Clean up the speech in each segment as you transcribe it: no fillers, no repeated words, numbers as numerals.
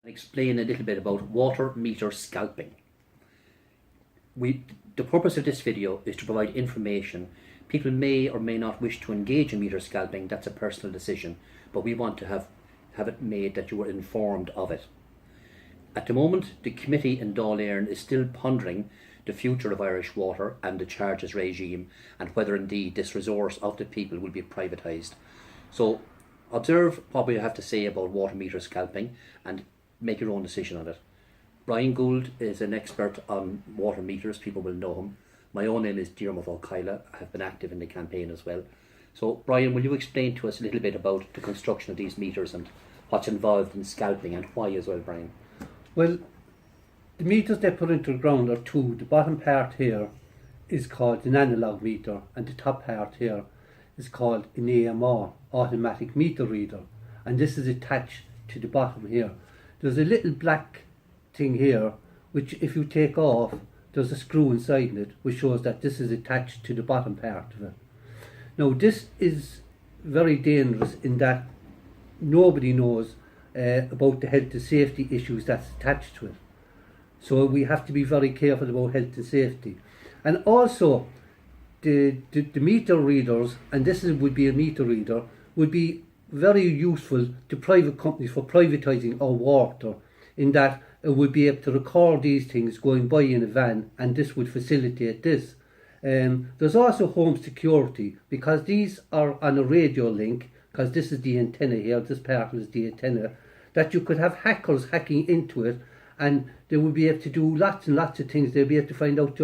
Explain a little bit about water meter scalping. The purpose of this video is to provide information. People may or may not wish to engage in meter scalping. That's a personal decision, but we want to have it made that you are informed of it. At the moment, the committee in Dáil Éireann is still pondering the future of Irish water and the charges regime, and whether indeed this resource of the people will be privatised. So observe what we have to say about water meter scalping and make your own decision on it. Brian Gould is an expert on water meters. People will know him. My own name is Diarmuid Ó Cadhla. I have been active in the campaign as well. So Brian, will you explain to us a little bit about the construction of these meters and what's involved in scalping and why as well, Brian? Well, the meters they put into the ground are two. The bottom part here is called an analog meter, and the top part here is called an AMR, automatic meter reader, and this is attached to the bottom here. There's a little black thing here which, if you take off, there's a screw inside it which shows that this is attached to the bottom part of it. Now this is very dangerous in that nobody knows about the health and safety issues that's attached to it. So we have to be very careful about health and safety. And also the meter readers, and this would be a meter reader, would be very useful to private companies for privatising our water, in that it would be able to record these things going by in a van, and this would facilitate this. There's also home security, because these are on a radio link, because this is the antenna here, this part is the antenna, that you could have hackers hacking into it, and they would be able to do lots and lots of things. They'll be able to find out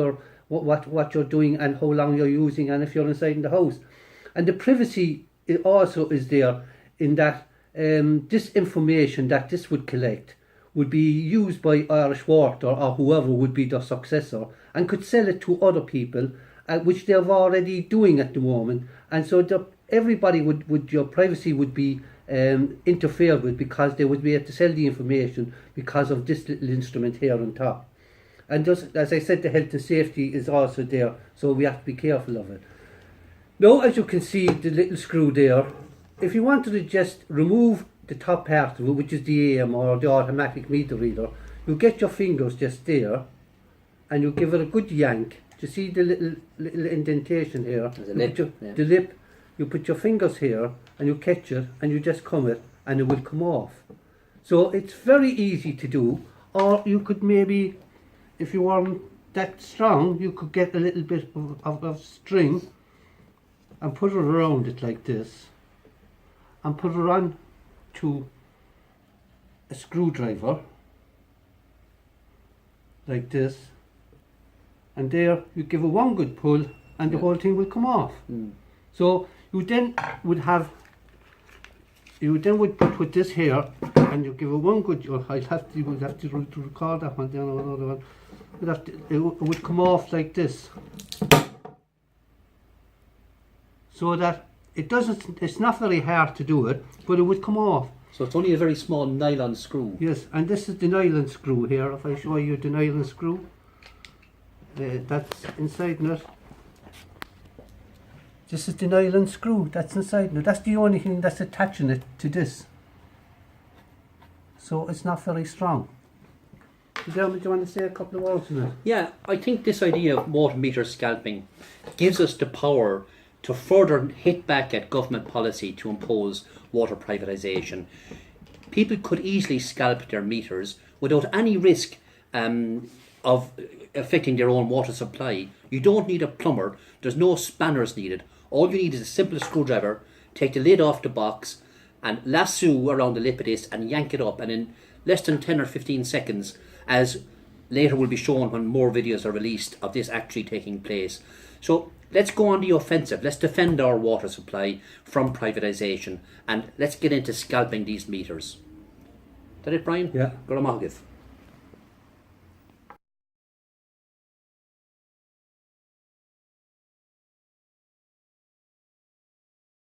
what you're doing and how long you're using, and if you're inside in the house. And the privacy also is there, in that this information that this would collect would be used by Irish Water or whoever would be their successor, and could sell it to other people, which they're already doing at the moment. And so everybody would your privacy would be interfered with, because they would be able to sell the information because of this little instrument here on top. And just as I said, the health and safety is also there, so we have to be careful of it. Now, as you can see, the little screw there, if you wanted to just remove the top part of it, which is the AM or the automatic meter reader, you get your fingers just there and you give it a good yank. Do you see the little indentation here? The lip, the lip. You put your fingers here and you catch it and you just come it and it will come off. So it's very easy to do. Or you could maybe, if you weren't that strong, you could get a little bit of string and put it around it like this, and put it on to a screwdriver like this, and there you give it one good pull and the whole thing will come off. So you then would put with this here, and you give it one good, you'll have to record that one, then another one. It would come off like this, so that it's not very hard to do it, but it would come off. So it's only a very small nylon screw. Yes, and this is the nylon screw here. If I show you the nylon screw, that's inside it. This is the nylon screw that's inside it. That's the only thing that's attaching it to this. So it's not very strong. Do you want to say a couple of words on it? Yeah, I think this idea of water meter scalping gives us the power to further hit back at government policy to impose water privatisation. People could easily scalp their meters without any risk of affecting their own water supply. You don't need a plumber, there's no spanners needed. All you need is a simple screwdriver. Take the lid off the box and lasso around the lip of this and yank it up, and in less than 10 or 15 seconds, as later will be shown when more videos are released of this actually taking place. So let's go on the offensive. Let's defend our water supply from privatisation, and let's get into scalping these meters. Is that it, Brian? Yeah. Go to Malgith.